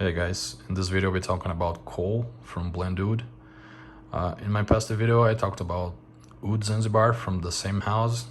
Hey guys, in this video we're talking about Khoul from blend Oud. In my past video I talked about Oud Zanzibar from the same house,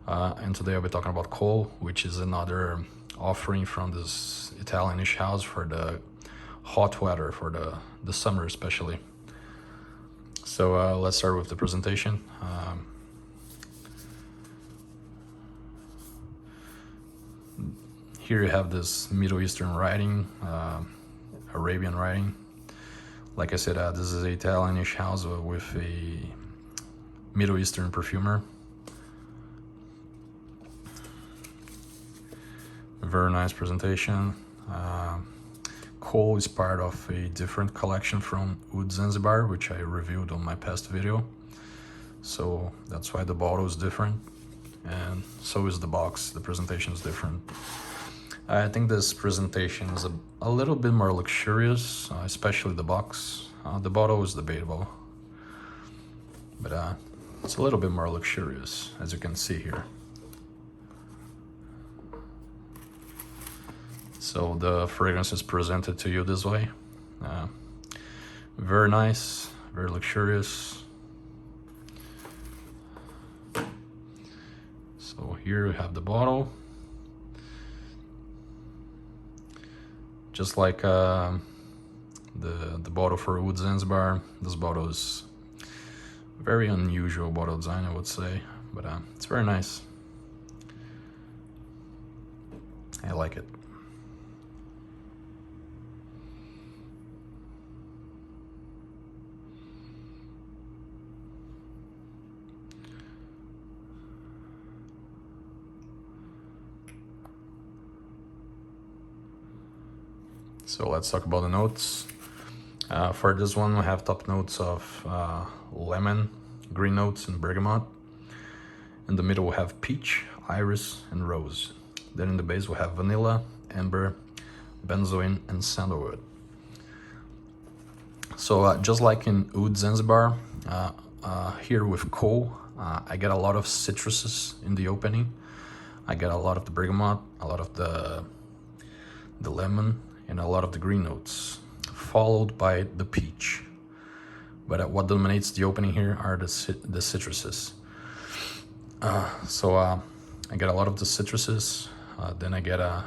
and today I'll be talking about Khoul, which is another offering from this Italianish house for the hot weather, for the summer especially. So let's start with the presentation. Here you have this Middle Eastern writing, Arabian writing. Like I said, this is an Italianish house with a Middle Eastern perfumer. Very nice presentation. Khoul is part of a different collection from Oud Zanzibar, which I reviewed on my past video. So that's why the bottle is different, and so is the box. The presentation is different. I think this presentation is a little bit more luxurious, especially the box. The bottle is debatable, but it's a little bit more luxurious, as you can see here. So the fragrance is presented to you this way. Very nice, very luxurious. So here we have the bottle. Just like the bottle for Oud Zanzibar, this bottle is very unusual bottle design, I would say, but it's very nice. I like it. So let's talk about the notes. For this one, we have top notes of lemon, green notes, and bergamot. In the middle, we have peach, iris, and rose. Then in the base, we have vanilla, amber, benzoin, and sandalwood. So just like in Oud Zanzibar, here with Khoul, I get a lot of citruses in the opening. I get a lot of the bergamot, a lot of the lemon, and a lot of the green notes, followed by the peach. But what dominates the opening here are the citruses. So I get a lot of the citruses, then I get a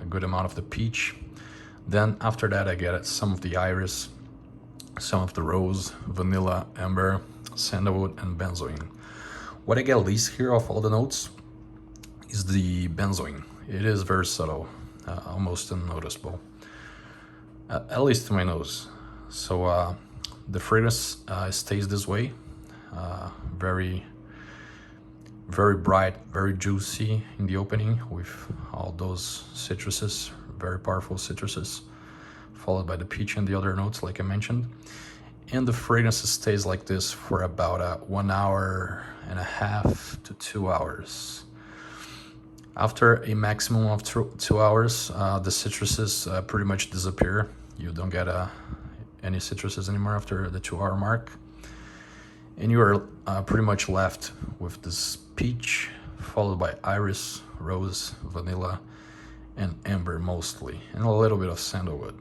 good amount of the peach. Then after that I get some of the iris, some of the rose, vanilla, amber, sandalwood, and benzoin. What I get least here of all the notes is the benzoin. It is very subtle. Almost unnoticeable, at least to my nose. So the fragrance stays this way, very bright, very juicy in the opening with all those citruses, very powerful citruses, followed by the peach and the other notes like I mentioned. And the fragrance stays like this for about 1 hour and a half to 2 hours. After a maximum of 2 hours, the citruses pretty much disappear. You don't get any citruses anymore after the 2-hour mark. And you are pretty much left with this peach, followed by iris, rose, vanilla, and amber mostly, and a little bit of sandalwood.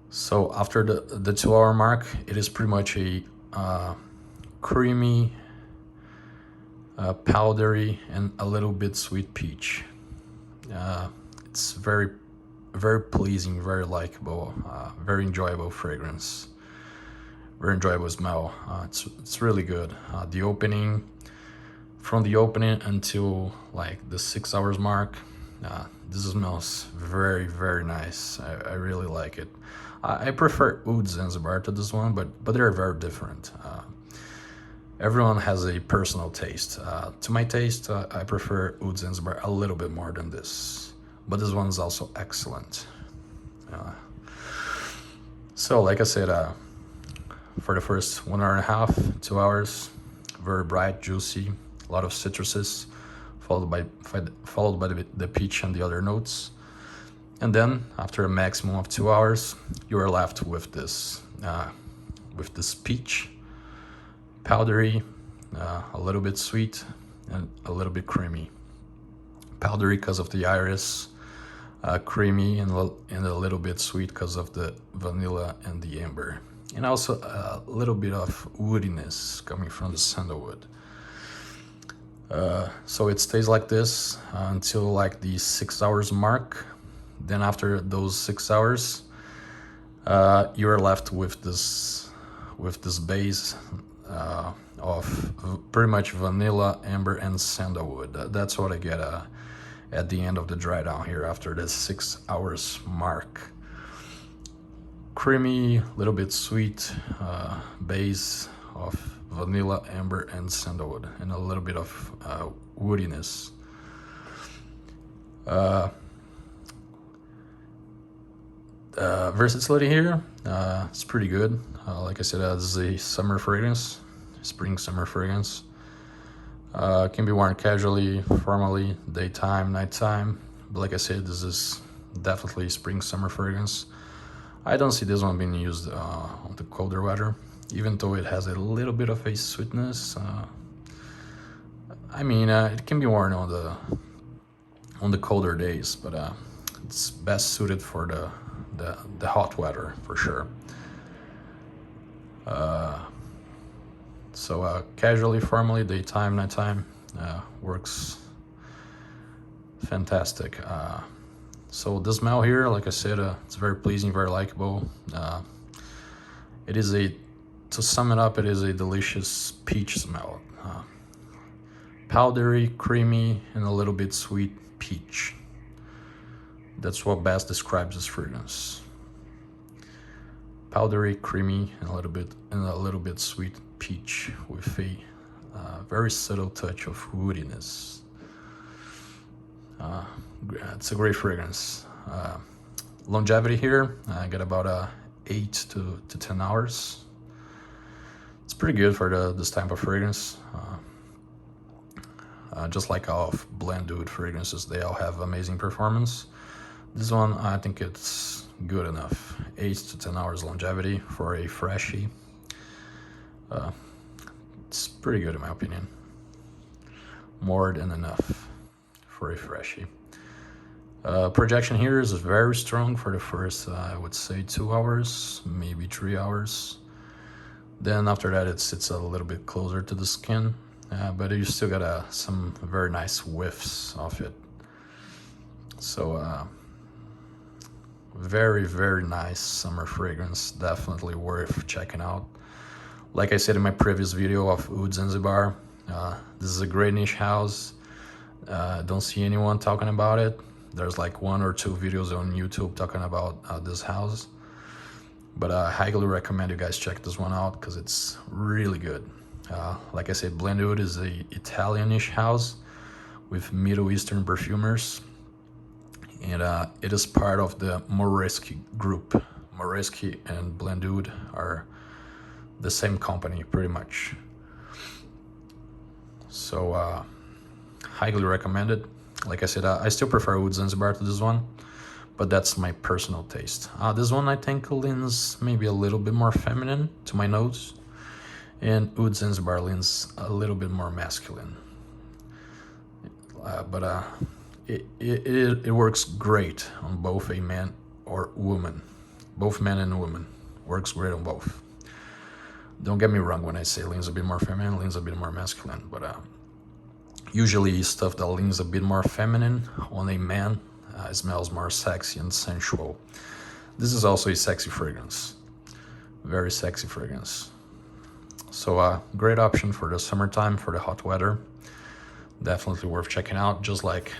So after the 2-hour mark, it is pretty much a creamy, powdery, and a little bit sweet peach. It's very pleasing, very likable, very enjoyable fragrance, very enjoyable smell. It's really good. The opening, from the opening until like the 6 hours mark, this smells very nice. I really like it. I prefer Oud Zanzibar to this one, but they're very different. Everyone has a personal taste. To my taste, I prefer Oud Zanzibar a little bit more than this, but this one is also excellent. So like I said, for the first 1 hour and a half, 2 hours, very bright, juicy, a lot of citruses, followed by the peach and the other notes. And then after a maximum of 2 hours, you are left with this peach, powdery, a little bit sweet, and a little bit creamy. Powdery because of the iris, creamy and a little bit sweet because of the vanilla and the amber, and also a little bit of woodiness coming from the sandalwood. So it stays like this until like the 6 hours mark. Then after those 6 hours, you are left with this base of pretty much vanilla, amber, and sandalwood. That's what I get at the end of the dry down here after the 6 hours mark. Creamy, little bit sweet base of vanilla, amber, and sandalwood, and a little bit of woodiness. Versatility here, it's pretty good. Like I said, this is a summer fragrance, spring summer fragrance. Can be worn casually, formally, daytime, nighttime. But like I said, this is definitely spring summer fragrance. I don't see this one being used on the colder weather, even though it has a little bit of a sweetness. I mean, it can be worn on the colder days, but it's best suited for the hot weather for sure. So casually, formally, daytime, nighttime, works fantastic. So the smell here, like I said, it's very pleasing, very likable. It is to sum it up, it is a delicious peach smell. Powdery, creamy, and a little bit sweet peach. That's what best describes this fragrance. Powdery, creamy, and a little bit sweet peach with a very subtle touch of woodiness. It's a great fragrance. Longevity here, I got about 8 to 10 hours. It's pretty good for this type of fragrance. Just like all of blend oud fragrances, they all have amazing performance. This one, I think it's good enough. 8 to 10 hours longevity for a freshie. It's pretty good in my opinion. More than enough for a freshie. Projection here is very strong for the first, I would say 2 hours, maybe 3 hours. Then after that, it sits a little bit closer to the skin, but you still got some very nice whiffs of it. So very, very nice summer fragrance, definitely worth checking out. Like I said in my previous video of Oud Zanzibar, this is a great niche house. Don't see anyone talking about it. There's like 1 or 2 videos on YouTube talking about this house, but I highly recommend you guys check this one out because it's really good. Like I said, Blend Oud is a Italian-ish house with Middle Eastern perfumers, and it is part of the Moreschi group. Moreschi and Blend Oud are the same company pretty much. So highly recommend it. Like I said, I still prefer Oud Zanzibar to this one, but that's my personal taste. This one I think leans maybe a little bit more feminine to my nose, and Oud Zanzibar leans a little bit more masculine. But it works great on both a man or woman. Both men and women. Works great on both. Don't get me wrong when I say leans a bit more feminine, leans a bit more masculine, but usually stuff that leans a bit more feminine on a man smells more sexy and sensual. This is also a sexy fragrance. Very sexy fragrance. So great option for the summertime, for the hot weather. Definitely worth checking out, just like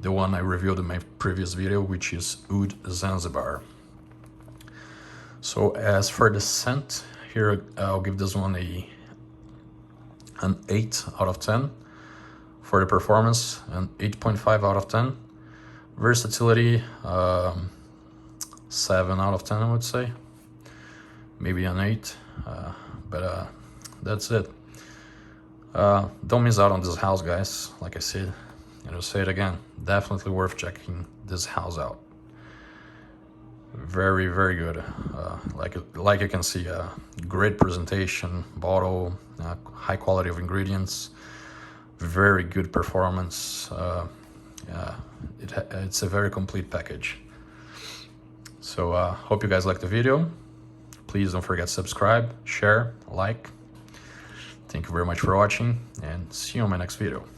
the one I reviewed in my previous video, which is Oud Zanzibar. So as for the scent, here I'll give this one an 8 out of 10. For the performance, an 8.5 out of 10. Versatility, 7 out of 10, I would say. Maybe an 8, but that's it. Don't miss out on this house, guys. Like I said, and I'll say it again, definitely worth checking this house out. Very, very good. Like you can see, great presentation, bottle, high quality of ingredients, very good performance. It it's a very complete package. So hope you guys liked the video. Please don't forget to subscribe, share, like. Thank you very much for watching, and see you on my next video.